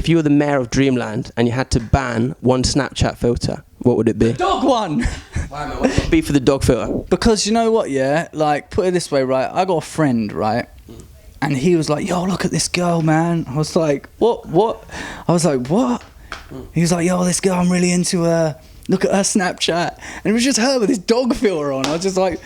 if you were the mayor of Dreamland and you had to ban one Snapchat filter, what would it be? Dog one! Why, man? What would it be for the dog filter? Because you know what, yeah? Like, put it this way, right? I got a friend, right? And he was like, yo, look at this girl, man. I was like, what? I was like, what? He was like, yo, this girl, I'm really into her. Look at her Snapchat. And it was just her with this dog filter on. I was just like,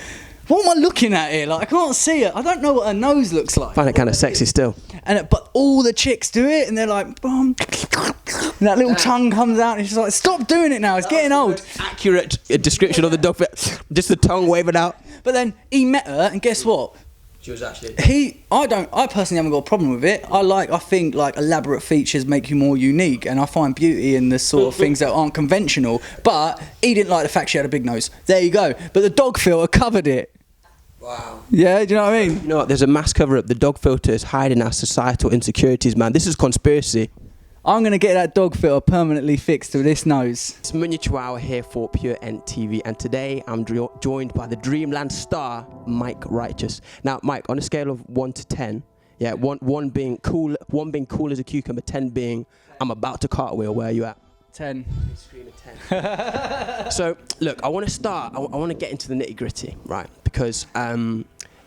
what am I looking at here? Like, I can't see it. I don't know what her nose looks like. I find it kind of sexy still. But all the chicks do it, and they're like, boom. And that little tongue comes out, and she's like, stop doing it now. It's getting old. Accurate description of the dog filter. Just the tongue waving out. But then he met her, and guess what? She was actually... I personally haven't got a problem with it. I think like elaborate features make you more unique, and I find beauty in the sort of things that aren't conventional. But he didn't like the fact she had a big nose. There you go. But the dog filter covered it. Wow. Yeah, do you know what I mean? You know what? There's a mass cover-up. The dog filter is hiding our societal insecurities, man. This is conspiracy. I'm going to get that dog filter permanently fixed to this nose. It's Munya Chihuahua here for Pure Ent TV, and today I'm joined by the Dreamland star, Mike Righteous. Now, Mike, on a scale of 1 to 10, yeah, one being cool as a cucumber, 10 being I'm about to cartwheel, where are you at? 10. Scream at 10. So, look, I want to start, I want to get into the nitty-gritty, right? Because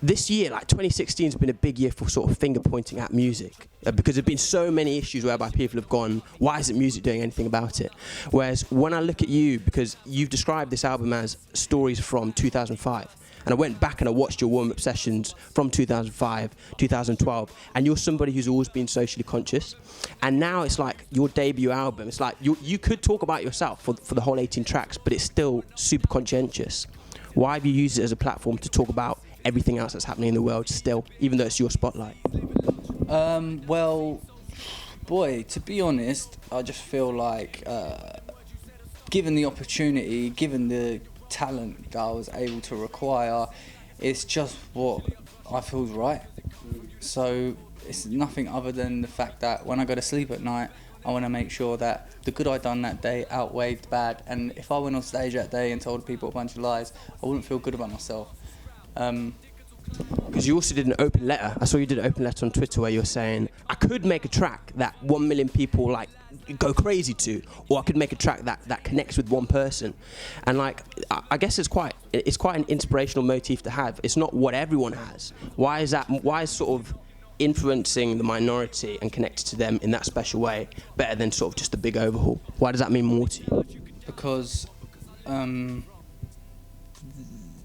this year, like 2016 has been a big year for sort of finger pointing at music, because there have been so many issues whereby people have gone, why isn't music doing anything about it? Whereas when I look at you, because you've described this album as stories from 2005, and I went back and I watched your warm-up sessions from 2005, 2012, and you're somebody who's always been socially conscious. And now it's like your debut album, it's like you could talk about yourself for the whole 18 tracks, but it's still super conscientious. Why have you used it as a platform to talk about everything else that's happening in the world still, even though it's your spotlight? Well, boy, to be honest, I just feel like given the opportunity, given the talent that I was able to acquire, it's just what I feel is right. So it's nothing other than the fact that when I go to sleep at night, I want to make sure that the good I done that day outweighed the bad. And if I went on stage that day and told people a bunch of lies, I wouldn't feel good about myself. Because you also did an open letter. I saw you did an open letter on Twitter where you're saying, I could make a track that 1 million people like go crazy to, or I could make a track that connects with one person. And like, I guess it's quite an inspirational motif to have. It's not what everyone has. Why is sort of influencing the minority and connected to them in that special way better than sort of just a big overhaul? Why does that mean more to you? Because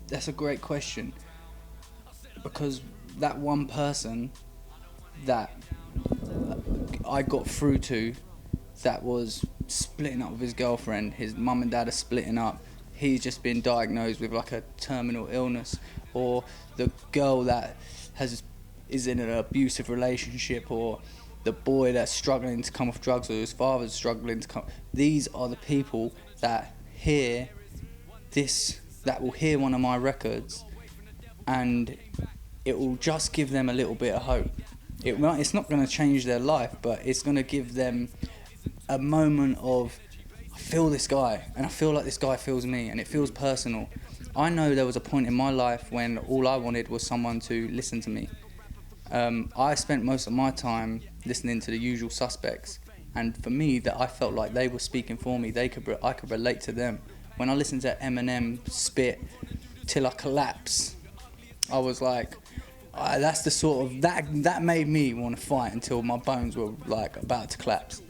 that's a great question. Because that one person that I got through to, that was splitting up with his girlfriend, his mum and dad are splitting up, he's just been diagnosed with like a terminal illness, or the girl that is in an abusive relationship, or the boy that's struggling to come off drugs, or his father's struggling to come. These are the people that hear this, that will hear one of my records, and it will just give them a little bit of hope. It's not going to change their life, but it's going to give them a moment of, I feel this guy, and I feel like this guy feels me, and it feels personal. I know there was a point in my life when all I wanted was someone to listen to me. I spent most of my time listening to the usual suspects, and for me, that I felt like they were speaking for me. I could relate to them. When I listened to Eminem spit Till I Collapse, I was like, that's the sort of, that made me want to fight until my bones were like about to collapse.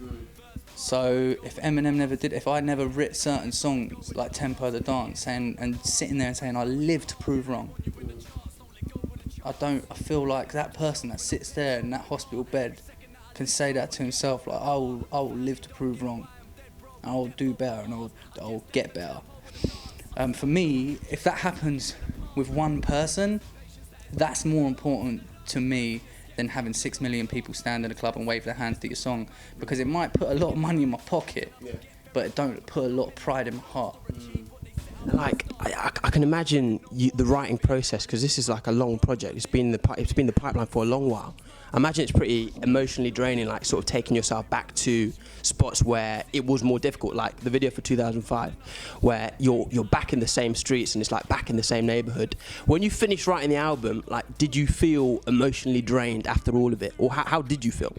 So if Eminem never did, if I never writ certain songs like Tempo the Dance and sitting there and saying I live to prove wrong, I feel like that person that sits there in that hospital bed can say that to himself, like I will live to prove wrong, and I'll do better, and I'll get better. For me, if that happens with one person, that's more important to me than having 6 million people stand in a club and wave their hands to your song, because it might put a lot of money in my pocket, but it don't put a lot of pride in my heart. Like, I can imagine the writing process, because this is like a long project. It's been the pipeline for a long while. I imagine it's pretty emotionally draining, like sort of taking yourself back to spots where it was more difficult, like the video for 2005, where you're back in the same streets and it's like back in the same neighborhood. When you finished writing the album, like, did you feel emotionally drained after all of it, or how did you feel?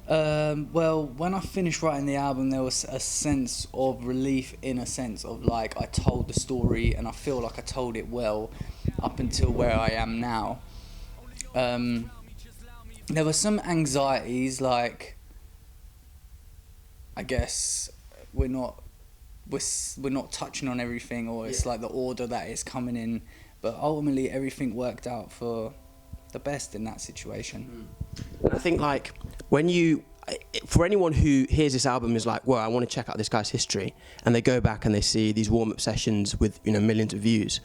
Well, when I finished writing the album, there was a sense of relief, in a sense of like I told the story, and I feel like I told it well up until where I am now. There were some anxieties, like I guess we're not touching on everything, or it's like the order that is coming in, but ultimately everything worked out for the best in that situation. I think like for anyone who hears this album is like, well, I want to check out this guy's history, and they go back and they see these warm-up sessions with millions of views.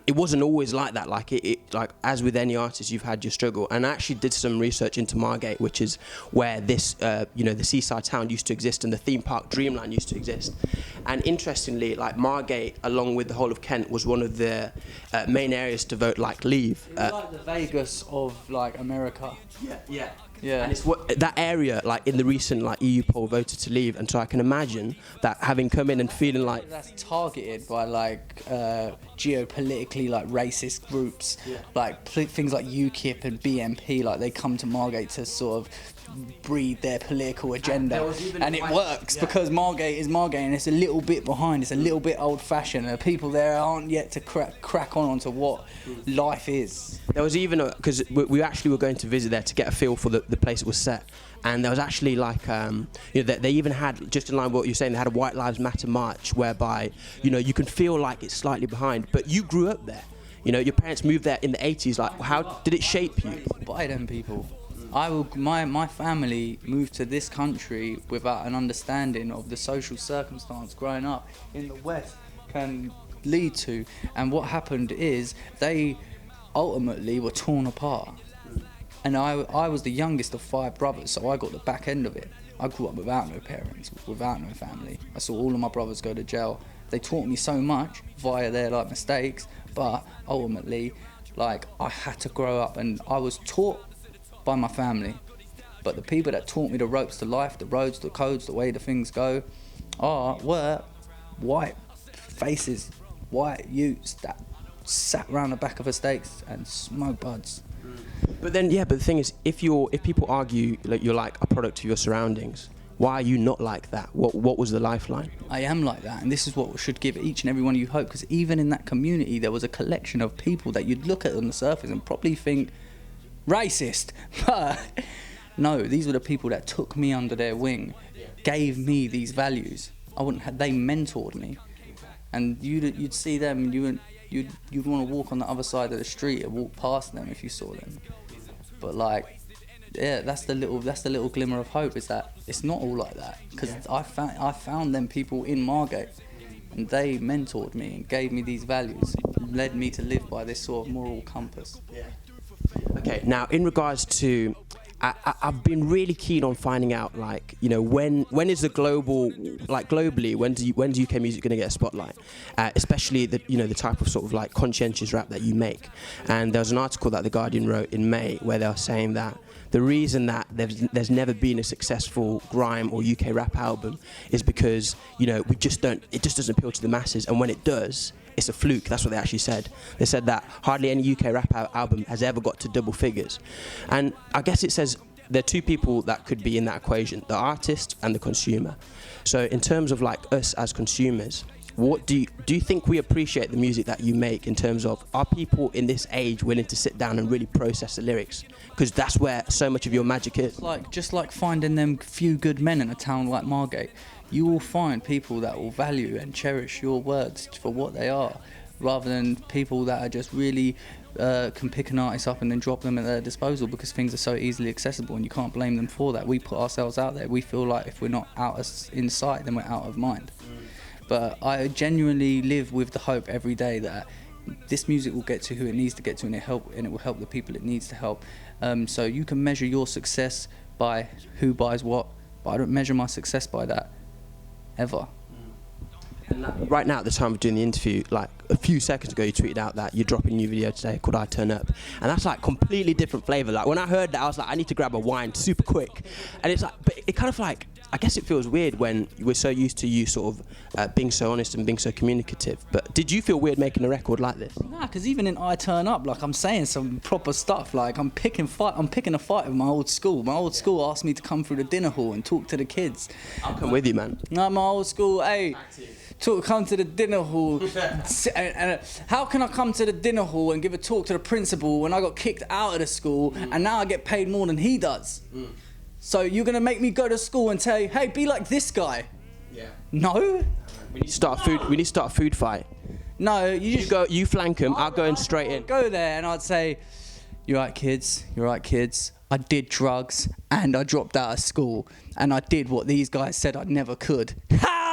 It wasn't always like that. Like like as with any artist, you've had your struggle. And I actually did some research into Margate, which is where this the seaside town used to exist, and the theme park Dreamland used to exist. And interestingly, like Margate, along with the whole of Kent, was one of the main areas to vote like leave. It's like the Vegas of like America. Yeah. And it's that area, like in the recent like EU poll, voted to leave, and so I can imagine that having come in and feeling like that's targeted by like geopolitically like racist groups, like things like UKIP and BNP, like they come to Margate to sort of breed their political agenda, and it works because Margate is Margate, and it's a little bit behind, it's a little bit old-fashioned, and the people there aren't yet to crack on onto what life is. There was even because we actually were going to visit there to get a feel for the place it was set, and there was actually like they even had, just in line with what you're saying, they had a White Lives Matter march whereby you can feel like it's slightly behind, but you grew up there. Your parents moved there in the 80s. Like, how did it shape you? By them people. My family moved to this country without an understanding of the social circumstance growing up in the West can lead to, and what happened is they ultimately were torn apart. And I was the youngest of 5 brothers, so I got the back end of it. I grew up without no parents, without no family. I saw all of my brothers go to jail. They taught me so much via their like mistakes, but ultimately, like I had to grow up, and I was taught by my family, but the people that taught me the ropes to life, the roads, the codes, the way the things go, were white faces, white youths that sat around the back of estates and smoked buds. But the thing is, if people argue like you're like a product of your surroundings, why are you not like that? What was the lifeline? I am like that, and this is what should give each and every one of you hope, because even in that community there was a collection of people that you'd look at on the surface and probably think racist, but no, these were the people that took me under their wing, gave me these values. They mentored me, and you'd see them, and you'd want to walk on the other side of the street and walk past them if you saw them. But like, that's the little glimmer of hope, is that it's not all like that, because I found them people in Margate, and they mentored me and gave me these values, led me to live by this sort of moral compass. Okay, now in regards to, I've been really keen on finding out, like, when is the globally, when's UK music going to get a spotlight, especially the type of sort of like conscientious rap that you make. And there was an article that The Guardian wrote in May where they were saying that the reason that there's never been a successful grime or UK rap album is because it just doesn't appeal to the masses, and when it does, it's a fluke. That's what they actually said. They said that hardly any UK rap album has ever got to double figures. And I guess it says there are 2 people that could be in that equation, the artist and the consumer. So in terms of like us as consumers, what do you think we appreciate the music that you make, in terms of, are people in this age willing to sit down and really process the lyrics? Because that's where so much of your magic is. Just like finding them few good men in a town like Margate, you will find people that will value and cherish your words for what they are, rather than people that are just really can pick an artist up and then drop them at their disposal because things are so easily accessible, and you can't blame them for that. We put ourselves out there. We feel like if we're not in sight, then we're out of mind. But I genuinely live with the hope every day that this music will get to who it needs to get to, and it will help the people it needs to help. So you can measure your success by who buys what, but I don't measure my success by that, ever. And right now, at the time of doing the interview, like a few seconds ago, you tweeted out that you're dropping a new video today called I Turn Up. And that's like completely different flavour. Like when I heard that, I was like, I need to grab a wine super quick. And it's like, but it kind of like, I guess it feels weird when we're so used to you sort of being so honest and being so communicative. But did you feel weird making a record like this? Nah, because even in I Turn Up, like I'm saying some proper stuff. Like I'm picking a fight with my old school. My old school asked me to come through the dinner hall and talk to the kids. I'll come with you, man. No, my old school, hey, come to the dinner hall. and how can I come to the dinner hall and give a talk to the principal when I got kicked out of the school and now I get paid more than he does? So you're gonna make me go to school and say, hey, be like this guy? Yeah. No. We need to start a food fight. No, You flank him. I'll go in straight in. Go there and I'd say, you're right, kids. I did drugs and I dropped out of school and I did what these guys said I never could. Ha!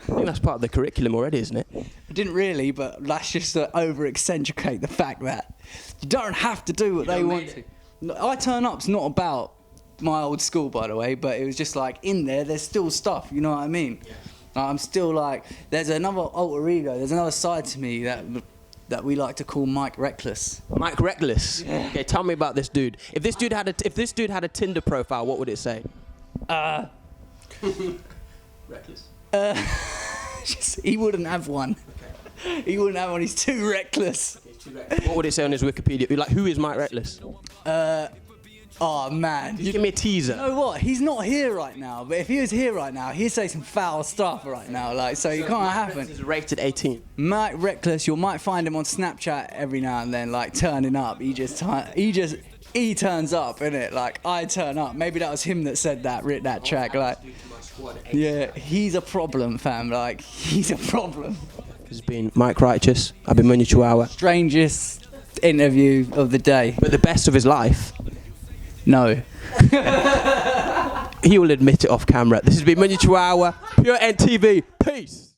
I think that's part of the curriculum already, isn't it? I didn't really, but that's just to over-accentuate the fact that you don't have to do what they want to. No, I Turn Up's not about my old school, by the way, but it was just like in there's still stuff, you know what I mean? Yeah. I'm still like, there's another alter ego, there's another side to me that we like to call Mike Reckless. Mike Reckless. Yeah. Okay, tell me about this dude. If this dude had a Tinder profile, what would it say? Reckless. He wouldn't have one. Okay. He wouldn't have one. He's too reckless. Okay, too reckless. What would it say on his Wikipedia? Like, who is Mike Reckless? Oh man, give me a teaser. You know what? He's not here right now, but if he was here right now, he'd say some foul stuff right now. Like, so it can't happen. He's rated 18. Mike Reckless, you might find him on Snapchat every now and then, like turning up. He turns up, innit? Like I turn up. Maybe that was him that said that, writ that track. Like, yeah, he's a problem, fam. Like, he's a problem. It's been Mike Righteous. I've been Munich Chihuahua. Strangest interview of the day. But the best of his life. No. He will admit it off camera. This has been Munich Chihuahua, Pure NTV. Peace.